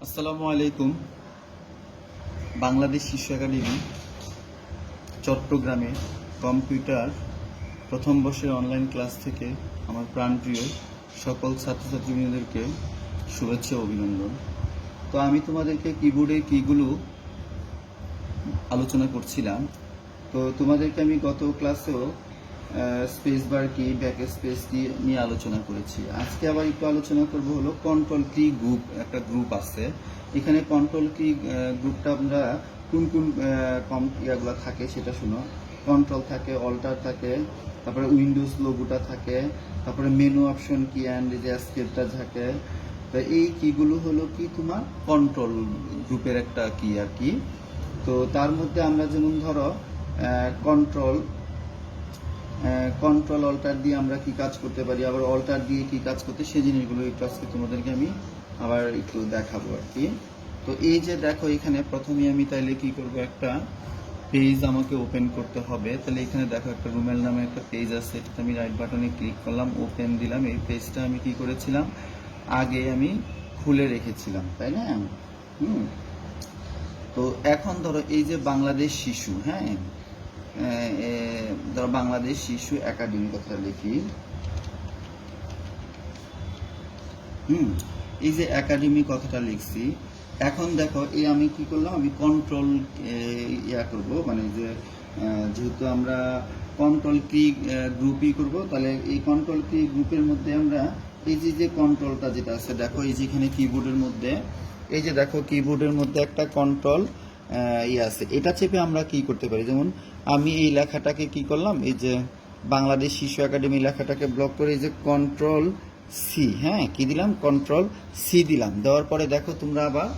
আসসালামু আলাইকুম। বাংলাদেশ শিশু একাডেমি চট্টগ্রামে কম্পিউটার প্রথম বর্ষের অনলাইন ক্লাস থেকে আমার প্রাণপ্রিয় সকল ছাত্রছাত্রীদেরকে শুভেচ্ছা ও অভিনন্দন। তো আমি তোমাদেরকে কিবোর্ডে কীগুলো আলোচনা করছিলাম। তো তোমাদেরকে আমি গত ক্লাসেও স্পেস বার কি, ব্যাক স্পেস কি নিয়ে আলোচনা করেছি। আজকে আবার একটু আলোচনা করব হলো কন্ট্রোল কি গ্রুপ। একটা গ্রুপ আছে এখানে, কন্ট্রোল কি গ্রুপটা আমরা কোন কোন ইয়াগুলো থাকে সেটা শুনো। কন্ট্রোল থাকে, অল্টার থাকে, তারপরে উইন্ডোজ লোগোটা থাকে, তারপরে মেনু অপশন কি অ্যান্ড যে এসকেপটা থাকে। তো এই কিগুলো হলো কি তোমার কন্ট্রোল গ্রুপের একটা কি আর কি। তো তার মধ্যে আমরা যেমন ধরো কন্ট্রোল অল্টার দিয়ে আমরা কি কাজ করতে পারি, আবার অল্টার দিয়ে কি কাজ করতে, সেই জিনিসগুলো একটু আজকে তোমাদেরকে আমি আবার একটু দেখাবো আর কি। তো এই যে দেখো, এখানে প্রথমে আমি তাইলে কি করব, একটা পেজ আমাকে ওপেন করতে হবে। তাহলে এখানে দেখো একটা রুমেল নামে একটা পেজ আছে, এটাতে আমি রাইট বাটনে ক্লিক করলাম, ওপেন দিলাম। এই পেজটা আমি কি করেছিলাম, আগে আমি খুলে রেখেছিলাম, তাই না? তো এখন ধরো এই যে বাংলাদেশ শিশু, হ্যাঁ, ধরো বাংলাদেশ শিশু একাডেমি কথাটা লিখি। এই যে একাডেমি কথাটা লিখছি, এখন দেখো এই আমি কি করলাম, আমি কন্ট্রোল করব, মানে যে যেহেতু আমরা কন্ট্রোল কি গ্রুপই করব, তাহলে এই কন্ট্রোল কি গ্রুপের মধ্যে আমরা এই যে কন্ট্রোলটা যেটা আছে, দেখো এই যে এখানে কিবোর্ডের মধ্যে, এই যে দেখো কিবোর্ডের মধ্যে একটা কন্ট্রোল আছে, এটা চেপে আমরা কি করতে পারি। যেমন আমি এই লেখাটাকে কি করলাম, এই যে বাংলাদেশ শিশু একাডেমি লেখাটাকে ব্লক করে এই যে কন্ট্রোল সি, হ্যাঁ, কি দিলাম, কন্ট্রোল সি দিলাম। দেওয়ার পরে দেখো তোমরা আবার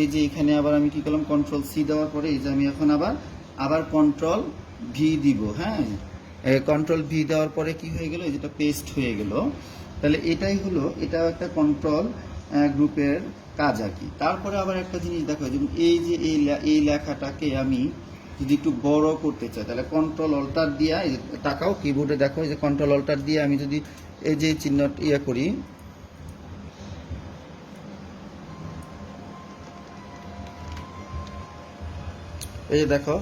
এই যে এখানে আবার আমি কি করলাম, কন্ট্রোল সি দেওয়ার পরে এই যে আমি এখন আবার কন্ট্রোল ভি দিব, হ্যাঁ। কন্ট্রোল ভি দেওয়ার পরে কি হয়ে গেল, যেটা পেস্ট হয়ে গেল। তাহলে এটাই হলো, এটাও একটা কন্ট্রোল গ্রুপের কাজ আর কি। তারপরে আবার একটা জিনিস দেখো, যেমন এই যে এই লেখাটাকে আমি যদি একটু বড় করতে চাই, তাহলে কন্ট্রোল অল্টার দিয়ে, তাকাও কিবোর্ডে দেখো, এই যে কন্ট্রোল অল্টার দিয়ে আমি যদি এই যে চিহ্ন করি, এই যে দেখো,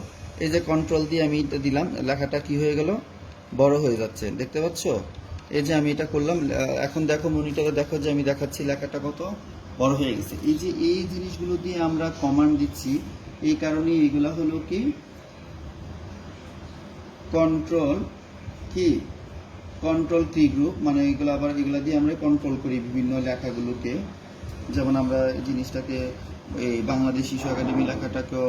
এই যে কন্ট্রোল দিয়ে আমি এটা দিলাম, লেখাটা কি হয়ে গেল, বড় হয়ে যাচ্ছে, দেখতে পাচ্ছ? এই যে আমি এটা করলাম, এখন দেখো মনিটরে দেখো যে আমি দেখাচ্ছি লেখাটা কত বড় হয়ে গেছে। এই যে এই জিনিসগুলো দিয়ে আমরা কমান্ড দিচ্ছি, এই কারণে এইগুলা হলো কি কন্ট্রোল কি কি গ্রুপ, মানে এগুলো আবার এগুলা দিয়ে আমরা কন্ট্রোল করি বিভিন্ন লেখাগুলোকে। যেমন আমরা এই জিনিসটাকে, এই বাংলাদেশ শিশু একাডেমি লেখাটাকেও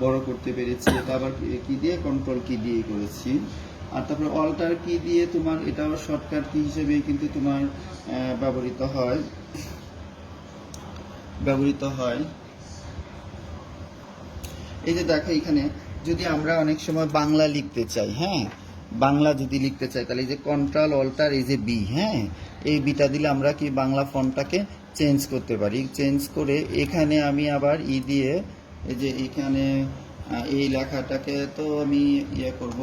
বড় করতে পেরেছি, এটা আবার কি দিয়ে, কন্ট্রোল কি দিয়ে করেছি। আর তারপরে অল্টার কি দিয়ে তোমার, এটাও শর্টকাট কি হিসেবে কিন্তু তোমার ব্যবহৃত হয়। এই যে দেখো এখানে যদি আমরা অনেক সময় বাংলা লিখতে চাই, হ্যাঁ, বাংলা যদি লিখতে চাই, তাহলে এই যে কন্ট্রোল অল্টার এই যে বি, হ্যাঁ, এই বিটা দিলে আমরা কি বাংলা ফন্টটাকে চেঞ্জ করতে পারি। চেঞ্জ করে এখানে আমি আবার দিয়ে এই যে এখানে এই লেখাটাকে তো আমি করব,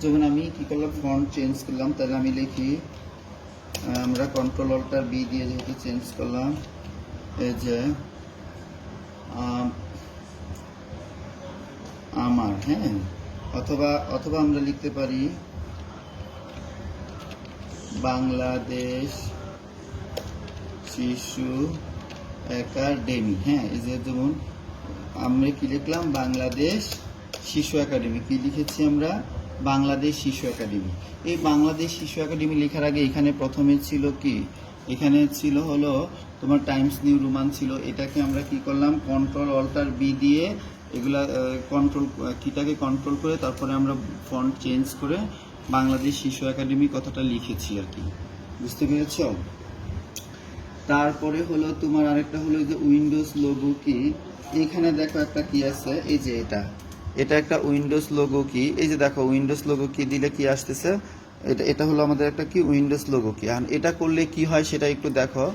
যেমন আমি কি করলাম, ফন্ট চেঞ্জ করলাম, তাহলে আমি লিখি, আমরা কন্ট্রোল অল্টার বি দিয়ে যেহেতু চেঞ্জ করলাম, এই যে আমার, হ্যাঁ, অথবা আমরা লিখতে পারি বাংলাদেশ শিশু একাডেমি, হ্যাঁ। এই যে যেমন আমরা কি লিখলাম, বাংলাদেশ শিশু একাডেমি, কি লিখেছি আমরা, বাংলাদেশ শিশু একাডেমি। এই বাংলাদেশ শিশু একাডেমি লেখার আগে এখানে প্রথমে ছিল কি, এখানে ছিল হলো তোমার টাইমস নিউ রোমান ছিল। এটাকে আমরা কি করলাম, কন্ট্রোল অল্টার বি দিয়ে এগুলা কিটাকে কন্ট্রোল করে তারপরে আমরা ফন্ট চেঞ্জ করে বাংলাদেশ শিশু একাডেমি কথাটা লিখেছি আর কি, বুঝতে পেরেছ? তারপরে হলো তোমার আরেকটা হলো যে উইন্ডোজ লোগো কি। এখানে দেখো একটা কি আছে, এই যে এটা একটা উইন্ডোজ লোগো কি। এই যে দেখো উইন্ডোজ লোগো কি দিলে কি আসতেছে, এটা হলো আমাদের একটা কি উইন্ডোজ লোগো কি। আর এটা করলে কি হয় সেটা একটু দেখো।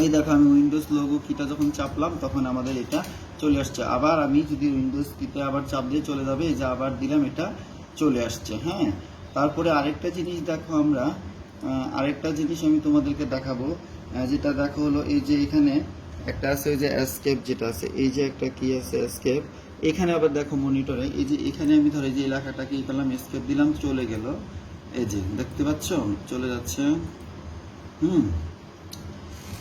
এই দেখো আমি উইন্ডোজ লোগো কিটা যখন চাপলাম তখন আমাদের এটা চলে আসছে। আবার আমি যদি উইন্ডোজ কিতে আবার চাপ দিয়ে চলে যাবে, এই যে আবার দিলাম, এটা চলে আসছে। হ্যাঁ, তারপরে আরেকটা জিনিস দেখো, আমরা আরেকটা জিনিস আমি তোমাদেরকে দেখাবো, যেটা দেখো হলো এই যে এখানে একটা আছে ওই যে এসকেপ যেটা আছে, এই যে একটা কি আছে এসকেপ। এখানে আবার দেখো মনিটরে এই যে এখানে আমি ধরো এই যে এলাকাটা কি করলাম, এসকেপ দিলাম, চলে গেল। এই যে দেখতে পাচ্ছ চলে যাচ্ছে। হুম,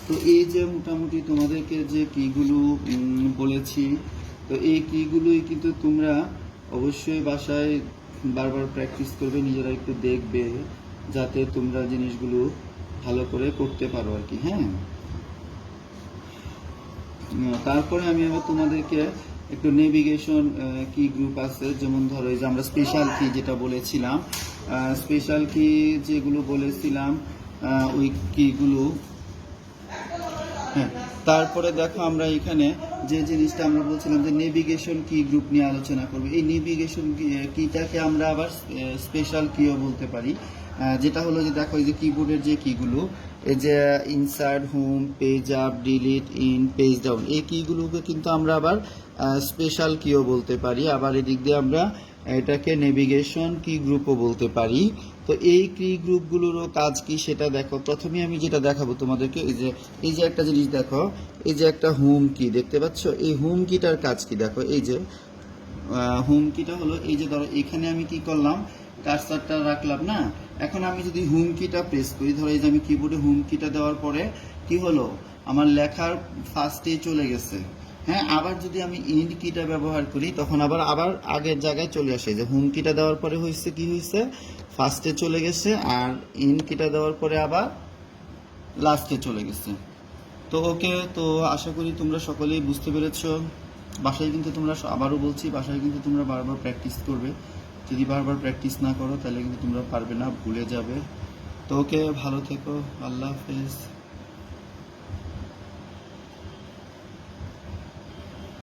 তো এই যে মোটামুটি তোমাদেরকে যে কিগুলো বলেছি, তো এই কিগুলোই কিন্তু তোমরা অবশ্যই বাসায় বারবার প্র্যাকটিস করবে, নিজেরা একটু দেখবে যাতে তোমরা জিনিসগুলো ভালো করে করতে পারো আর কি। হ্যাঁ, তারপরে আমি আবার তোমাদেরকে একটু নেভিগেশন কি গ্রুপ আছে, যেমন ধরো এই যে আমরা স্পেশাল কি যেটা বলেছিলাম, স্পেশাল কি যেগুলো বলেছিলাম, ওই কিগুলো। হ্যাঁ, তারপরে দেখো আমরা এখানে যে জিনিসটা আমরা বলছিলাম যে নেভিগেশন কি গ্রুপ নিয়ে আলোচনা করব, এই নেভিগেশন কিটাকে আমরা আবার স্পেশাল কিও বলতে পারি। যেটা হলো যে দেখো এই যে কিবোর্ডের যে কিগুলো, এই যে insert, home, page up, delete, in, page down, এই কিগুলোকে কিন্তু আমরা আবার স্পেশাল কিও বলতে পারি। আবার এদিক দিয়ে আমরা এটাকে নেভিগেশন কি গ্রুপও বলতে পারি। তো এই কি গ্রুপগুলোরও কাজ কি সেটা দেখো। প্রথমে আমি যেটা দেখাবো তোমাদেরকে, এই যে একটা জিনিস দেখো, এই যে একটা হোম কি দেখতে পাচ্ছ, এই হোম কিটার কাজ কি দেখো। এই যে হোম কিটা হলো এই যে ধরো এখানে আমি কি করলাম, কার্সারটা রাখলাম না, এখন আমি যদি হোম কিটা প্রেস করি, ধরো এই যে আমি কিবোর্ডে হোম কিটা দেওয়ার পরে কি হলো, আমার লেখার ফার্স্টে চলে গেছে। হ্যাঁ, আবার যদি আমি ইন্ড কিটা ব্যবহার করি তখন আবার আবার আগের জায়গায় চলে আসে। যে হোম কিটা দেওয়ার পরে হয়েছে কি হয়েছে, ফার্স্টে চলে গেছে, আর ইন্ড কিটা দেওয়ার পরে আবার লাস্টে চলে গেছে। তো ওকে, তো আশা করি তোমরা সকলেই বুঝতে পেরেছো। বাসায় কিন্তু তোমরা আবারও বলছি, বাসায় কিন্তু তোমরা বারবার প্র্যাকটিস করবে। যদি বারবার প্র্যাকটিস না করো তাহলে কিন্তু তোমরা পারবে না, ভুলে যাবে। তো ওকে, ভালো থেকো, আল্লাহ হাফেজ।